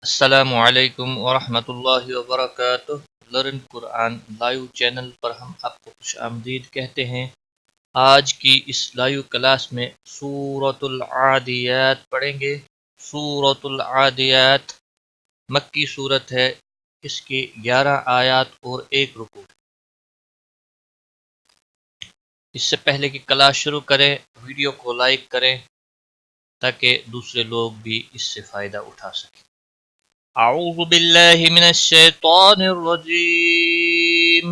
السلام علیکم ورحمۃ اللہ وبرکاتہ۔ لرن قرآن لائیو چینل پر ہم آپ کو خوش آمدید کہتے ہیں۔ آج کی اس لائیو کلاس میں سورۃ العادیات پڑھیں گے۔ سورۃ العادیات مکی صورت ہے، اس کی 11 آیات اور 1 رکوع۔ اس سے پہلے کہ کلاس شروع کریں، ویڈیو کو لائک کریں تاکہ دوسرے لوگ بھی اس سے فائدہ اٹھا سکیں۔ اعوذ باللہ من الشیطان الرجیم،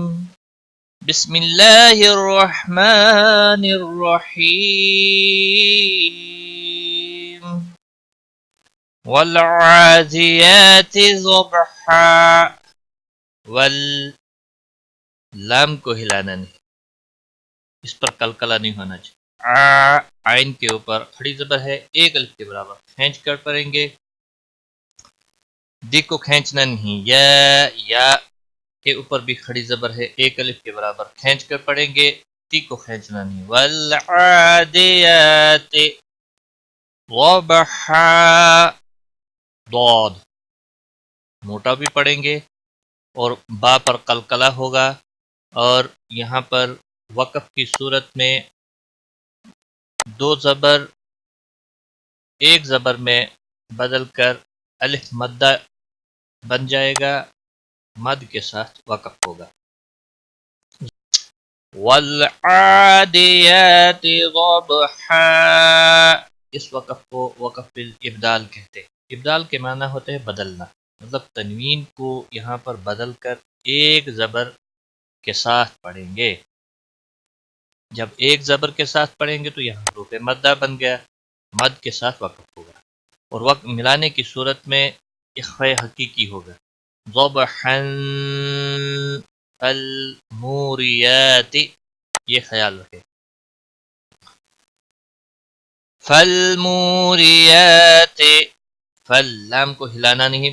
بسم اللہ الرحمن الرحیم، والعادیات ضبحا، لام کو ہلانا نہیں، اس پر قلقلہ نہیں ہونا چاہیے۔ عین کے اوپر کھڑی زبر ہے، 1 الف کے برابر کھینچ کر پڑھیں گے۔ دی کو کھینچنا نہیں، یا کے اوپر بھی کھڑی زبر ہے، 1 الف کے برابر کھینچ کر پڑھیں گے۔ تی کو کھینچنا نہیں۔ والعادیات ضبحا، ضاد موٹا بھی پڑھیں گے اور با پر قلقلہ ہوگا، اور یہاں پر وقف کی صورت میں 2 زبر 1 زبر میں بدل کر الف مدہ بن جائے گا، مد کے ساتھ وقف ہوگا۔ والعادیات ضبحا، اس وقف کو وقف بالابدال کہتے ہیں۔ ابدال کے معنی ہوتے ہیں بدلنا، مطلب تنوین کو یہاں پر بدل کر 1 زبر کے ساتھ پڑھیں گے۔ جب 1 زبر کے ساتھ پڑھیں گے تو یہاں حروف مدہ بن گیا، مد کے ساتھ وقف ہوگا، اور وقت ملانے کی صورت میں اخفاء حقیقی ہوگا۔ ضبحا فالموریات، یہ خیال رکھیں، فالموریات، لام کو ہلانا نہیں،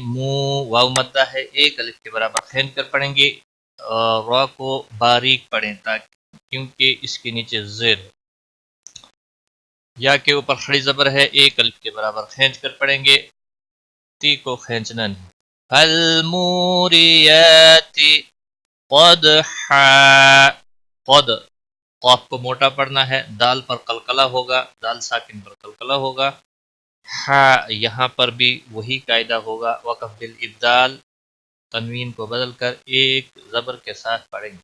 واو مدہ ہے، 1 الف کے برابر کھینچ کر پڑھیں گے۔ را کو باریک پڑھیں تاکہ، کیونکہ اس کے نیچے زیر، یا کے اوپر کھڑی زبر ہے، 1 الف کے برابر کھینچ کر پڑھیں گے۔ تی کو کھینچنا نہیں۔ فالموریات قدحا، قد، قاف کو موٹا پڑھنا ہے، دال پر قلقلہ ہوگا، دال ساکن پر قلقلہ ہوگا۔ یہاں پر بھی وہی قاعدہ ہوگا، وقف بالابدال، تنوین کو بدل کر 1 زبر کے ساتھ پڑھیں گے۔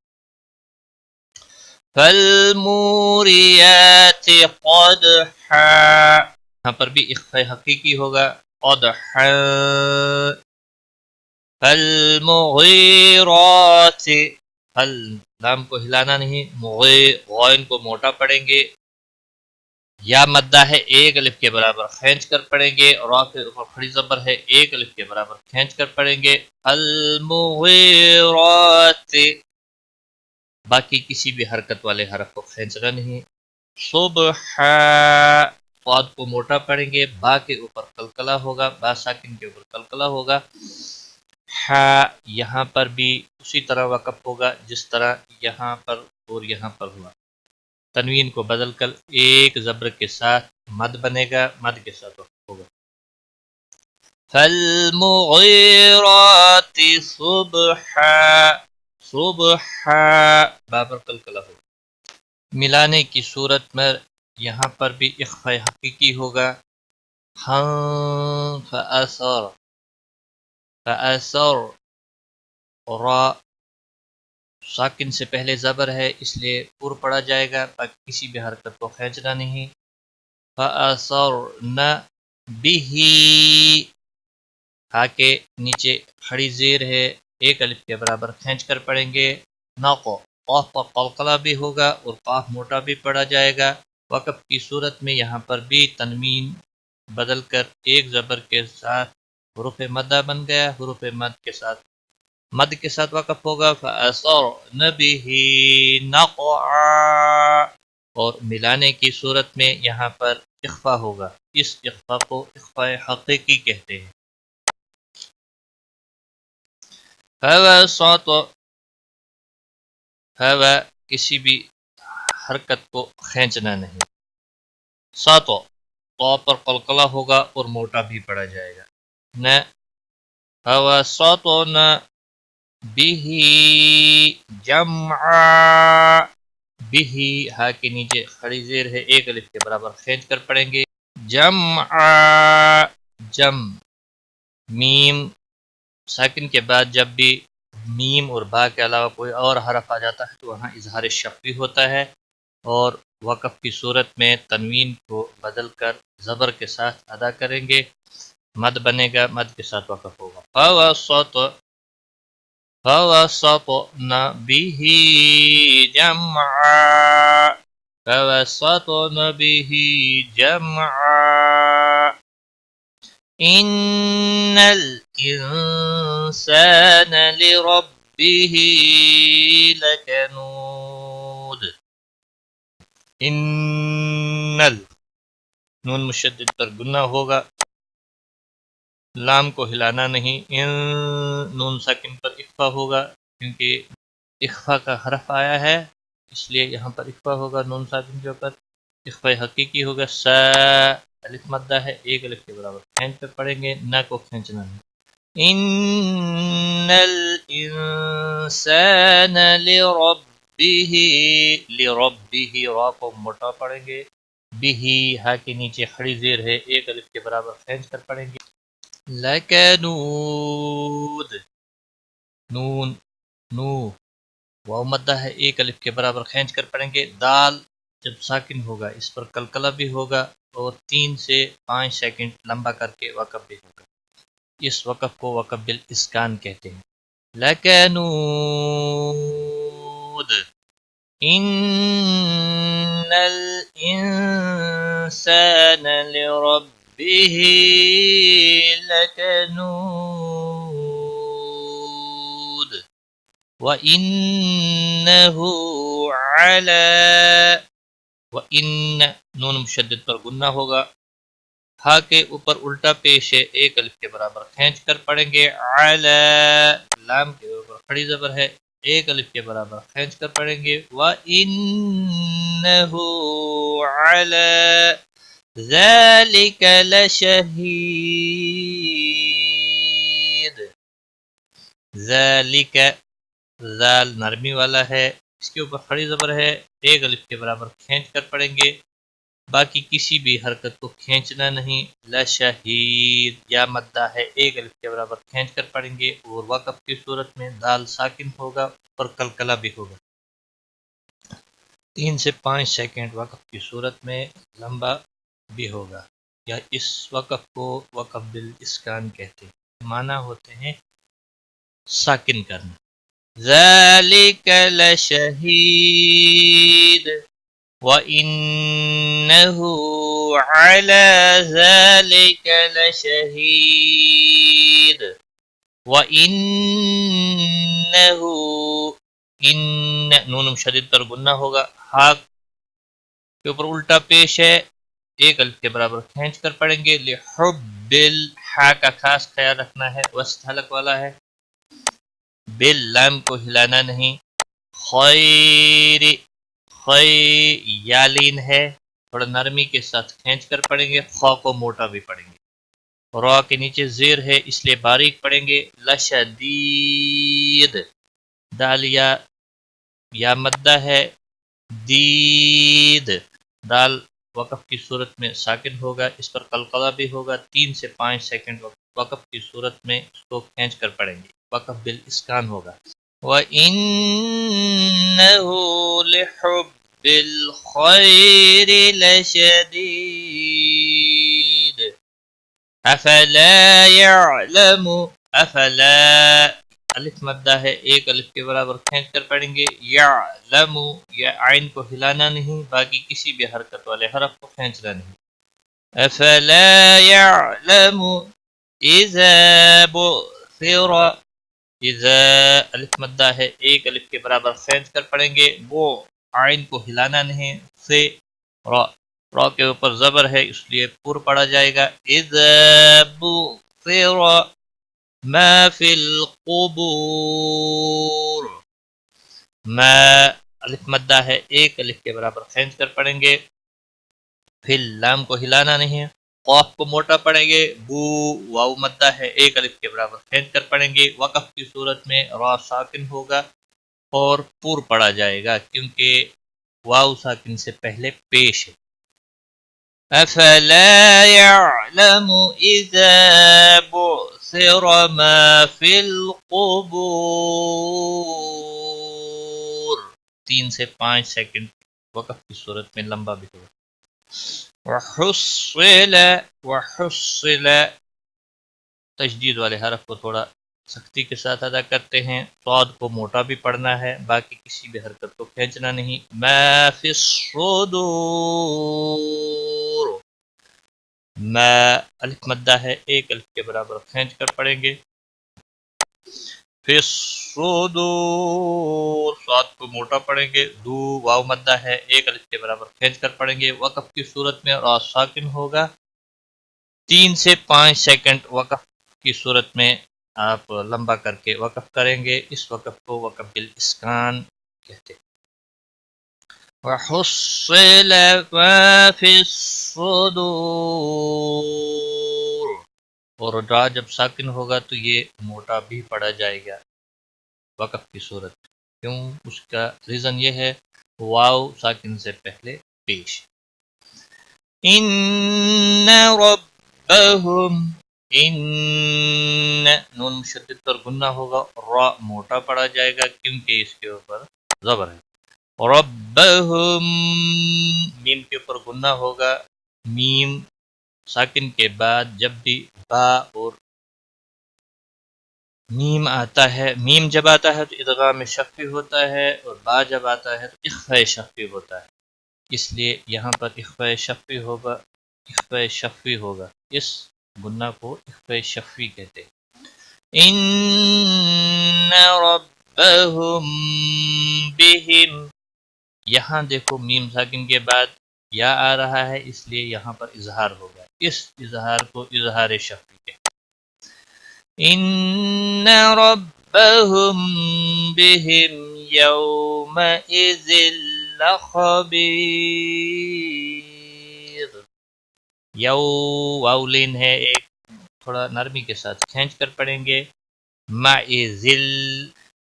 فالموریات قدحا، یہاں پر بھی اخفاء حقیقی ہوگا، قدحا۔ فالمغیرات، لام کو ہلانا نہیں، غائن کو موٹا پڑھیں گے، یا مدہ ہے، 1 الف کے برابر کھینچ کر پڑھیں گے، اور را کے اوپر کھڑی زبر ہے، 1 الف کے برابر کھینچ کر پڑھیں گے۔ المغیرات، باقی کسی بھی حرکت والے حرف کو کھینچنا نہیں۔ صبحا، صاد کو موٹا پڑھیں گے، با کے اوپر قلقلہ ہوگا، با ساکن کے اوپر قلقلہ ہوگا۔ یہاں پر بھی اسی طرح وقف ہوگا جس طرح یہاں پر اور یہاں پر ہوا، تنوین کو بدل کر 1 زبر کے ساتھ مد بنے گا، مد کے ساتھ وقف ہوگا۔ فالمغیرات صبحا، صبحا، با پر قلقلہ ہوگا۔ ملانے کی صورت میں یہاں پر بھی اخفاء حقیقی ہوگا، فأثر، فأثر، را ساکن سے پہلے زبر ہے، اس لیے پر پڑا جائے گا، باقی کسی بھی حرکت کو کھینچنا نہیں۔ فأثرن به، ہا کے نیچے کھڑی زیر ہے، 1 الف کے برابر کھینچ کر پڑھیں گے۔ نقو، قاف پر قلقلہ بھی ہوگا اور قاف موٹا بھی پڑھا جائے گا۔ وقف کی صورت میں یہاں پر بھی تنوین بدل کر 1 زبر کے ساتھ حروف مدہ بن گیا، حروف مد کے ساتھ وقف ہوگا۔ فأثرن به نقعا، اور ملانے کی صورت میں یہاں پر اخفاء ہوگا، اس اخفاء کو اخفاء حقیقی کہتے ہیں۔ فوسط، کسی بھی حرکت کو کھینچنا نہیں۔ ساتو، تو پر قلقلہ ہوگا اور موٹا بھی پڑا جائے گا، نہ فوسطن به جمعا، به ہا کے نیچے کھڑی زیر ہے، ایک الف کے برابر کھینچ کر پڑھیں گے، جمعا جم، میم ساکن کے بعد جب بھی میم اور با کے علاوہ کوئی اور حرف آ جاتا ہے تو وہاں اظہار شفوی ہوتا ہے، اور وقف کی صورت میں تنوین کو بدل کر زبر کے ساتھ ادا کریں گے، مد بنے گا، مد کے ساتھ وقف ہوگا۔ فوسطن به جمعا، فوسطن به جمعا، إن الإنسان لربه لكنود، إن نون مشدد پر گنہ ہوگا، لام کو ہلانا نہیں، ان نون ساکن پر اخفا ہوگا، کیونکہ اخفا کا حرف آیا ہے اس لیے یہاں پر اخفا ہوگا، نون ساکن کے اوپر اخفا حقیقی ہوگا، سا الف مدہ ہے، ایک الف کے برابر کھینچ کر پڑھیں گے، نہ کو کھینچنا نہیں، ان الانسان لربه را کو موٹا پڑھیں گے، بھی ہا کے نیچے کھڑی زیر ہے، ایک الف کے برابر کھینچ کر پڑھیں گے، لکنود، نون نو واو مدہ ہے، ایک الف کے برابر کھینچ کر پڑھیں گے، دال جب ساکن ہوگا اس پر کلکلہ بھی ہوگا اور 3 سے 5 سیکنڈ لمبا کر کے وقف بھی ہوگا، اس وقف کو وقف بالاسکان کہتے ہیں، لکنود ان الانسان لربه لكنود وَإِنَّهُ عَلَى، وَإِنَّ نون مشدد پر گنہ ہوگا، ہا کے اوپر الٹا پیش ہے، ایک الف کے برابر کھینچ کر پڑھیں گے، عَلَى لام کے اوپر کھڑی زبر ہے، ایک الف کے برابر کھینچ کر پڑھیں گے، وَإِنَّهُ عَلَى ذَلِكَ لَشَهِيدٌ، ذَلِكَ ذال نرمی والا ہے، اس کے اوپر کھڑی زبر ہے، ایک الف کے برابر کھینچ کر پڑھیں گے، باقی کسی بھی حرکت کو کھینچنا نہیں، لشہید یا مدہ ہے، ایک الف کے برابر کھینچ کر پڑھیں گے، اور وقف کی صورت میں دال ساکن ہوگا اور کلکلہ بھی ہوگا، 3 سے 5 سیکنڈ وقف کی صورت میں لمبا بھی ہوگا، یا اس وقف کو وقف بالاسکان کہتے ہیں، معنی ہوتے ہیں ساکن کرنا، ذَلِكَ لَشَهِيدٌ وَإِنَّهُ عَلَى ذَلِكَ لَشَهِيدٌ وَإِنَّهُ ان نون مشدد پر گنہ ہوگا، ہا کے اوپر الٹا پیش ہے، ایک الف کے برابر کھینچ کر پڑھیں گے، لحب ہا کا خاص خیال رکھنا ہے، وسط حلق والا ہے، بل لام کو ہلانا نہیں، خیر یالین ہے، تھوڑا نرمی کے ساتھ کھینچ کر پڑھیں گے، خا کو موٹا بھی پڑھیں گے، را کے نیچے زیر ہے اس لیے باریک پڑھیں گے، لشدید دال یا مدہ ہے، دید دال وقف کی صورت میں ساکن ہوگا، اس پر قلقلہ بھی ہوگا، 3 سے 5 سیکنڈ وقف کی صورت میں اس کو کھینچ کر پڑھیں گے، وقف بالاسکان ہوگا، وَإِنَّهُ لِحُبِّ الْخَيْرِ لَشَدِيدٌ أَفَلَا يَعْلَمُ، افلا الف مدہ ہے، ایک الف کے برابر کھینچ کر پڑھیں گے، یعلم یا عین کو ہلانا نہیں، باقی کسی بھی حرکت والے حرف کو کھینچنا نہیں، افلا يعلم اذا بعثر، اذا الف مدہ ہے، ایک الف کے برابر کھینچ کر پڑھیں گے، وہ عین کو ہلانا نہیں، سے را کے اوپر زبر ہے اس لیے پر پڑھا جائے گا، اذا بعثر ما فی القبور، ما الف مدہ ہے، ایک الف کے برابر کھینچ کر پڑھیں گے، پھر لام کو ہلانا نہیں ہے، قاف کو موٹا پڑھیں گے، بو واو مدہ ہے، ایک الف کے برابر کھینچ کر پڑھیں گے۔ وقف کی صورت میں را ساکن ہوگا اور پور پڑھا جائے گا کیونکہ واو ساکن سے پہلے پیش ہے۔ افلا يعلم اذا بعثر ما في القبور، 3 سے 5 سیکنڈ وقف کی صورت میں لمبا بھی ہوگا۔ وحصل، وحصل تشدید والے حرف کو تھوڑا سختی کے ساتھ ادا کرتے ہیں، صاد کو موٹا بھی پڑھنا ہے، باقی کسی بھی حرکت کو کھینچنا نہیں۔ ما فی الصدور، ما الف مدہ ہے، ایک الف کے برابر کھینچ کر پڑھیں گے۔ فی الصدور، صاد کو موٹا پڑھیں گے، دو واو مدہ ہے، ایک الف کے برابر کھینچ کر پڑھیں گے۔ وقف کی صورت میں را ساکن ہوگا، 3 سے 5 سیکنڈ وقف کی صورت میں آپ لمبا کر کے وقف کریں گے، اس وقف کو وقف بالاسکان کہتے ہیں۔ وحصل ما فی الصدور، اور را جب ساکن ہوگا تو یہ موٹا بھی پڑھا جائے گا وقف کی صورت۔ کیوں؟ اس کا ریزن یہ ہے واو ساکن سے پہلے پیش۔ ان ربهم، ان نون مشدد پر گنہ ہوگا، را موٹا پڑھا جائے گا کیونکہ اس کے اوپر زبر ہے۔ ربهم، میم کے اوپر گنہ ہوگا، میم ساکن کے بعد جب بھی با اور میم آتا ہے، میم جب آتا ہے تو ادغام شفوی ہوتا ہے، اور با جب آتا ہے تو اخفاء شفوی ہوتا ہے، اس لیے یہاں پر اخفاء شفوی ہوگا، اخفاء شفوی ہوگا، اس گنہ کو اخفاء شفوی کہتے ہیں۔ ان ربهم بهم، یہاں دیکھو میم ساکن کے بعد یا آ رہا ہے، اس لیے یہاں پر اظہار ہوگا، اس اظہار کو اظہار شفوی کہتے ہیں۔ ان ربهم بهم يومئذ لخبیر، یو واولین ہے، ایک تھوڑا نرمی کے ساتھ کھینچ کر پڑھیں گے۔ معذل،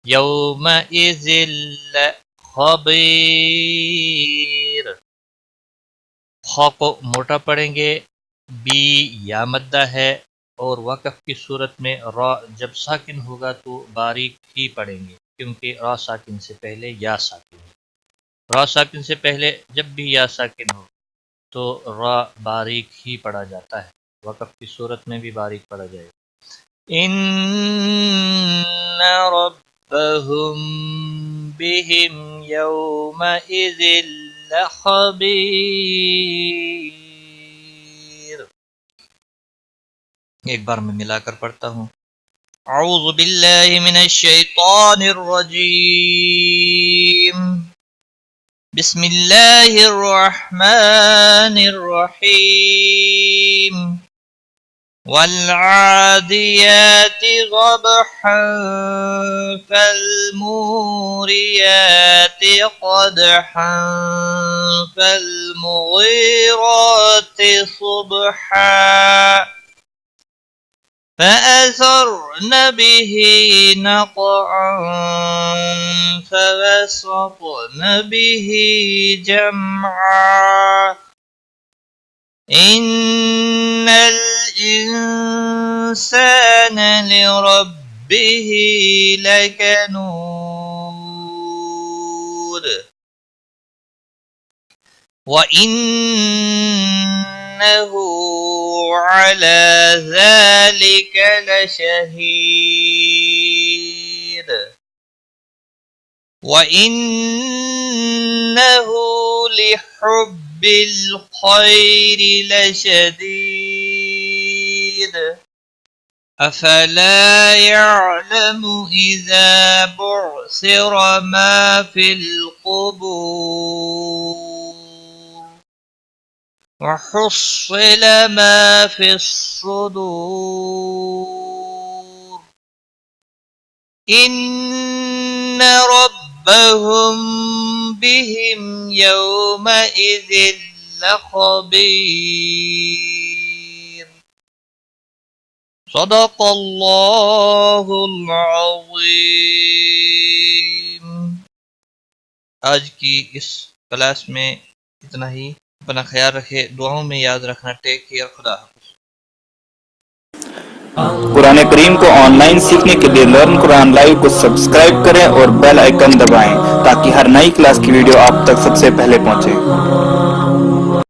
یومئذ خبیر، خا کو موٹا پڑھیں گے، بی یا مدہ ہے، اور وقف کی صورت میں را جب ساکن ہوگا تو باریک ہی پڑھیں گے کیونکہ را ساکن سے پہلے یا ساکن ہے۔ را ساکن سے پہلے جب بھی یا ساکن ہو تو را باریک ہی پڑھا جاتا ہے، وقف کی صورت میں بھی باریک پڑھا جائے گا۔ ان ربهم بهم يومئذ لخبیر، ایک بار میں ملا کر پڑھتا ہوں۔ اعوذ باللہ من الشیطان الرجیم، بسم اللہ الرحمن الرحیم، والعادیات ضبحا فالموریات قدحا فالمغیرات صبحا فأثرن به نقعا فوسطن به جمعا إن الإنسان لربه لكنود وإنه على ذلك لشهيد وإنه لحب الخير لشديد أفلا يعلم إذا بعثر ما في القبور وحصل ما في الصدور إن ربهم بهم يومئذ لخبير صدق اللہ العظیم۔ آج کی اس کلاس میں اتنا ہی۔ اپنا خیال رکھے، دعاؤں میں یاد رکھنا۔ ٹیک کیئر، خدا حافظ۔ قرآن کریم کو آن لائن سیکھنے کے لیے لرن قرآن لائیو کو سبسکرائب کریں اور بیل آئیکن دبائیں تاکہ ہر نئی کلاس کی ویڈیو آپ تک سب سے پہلے پہنچے۔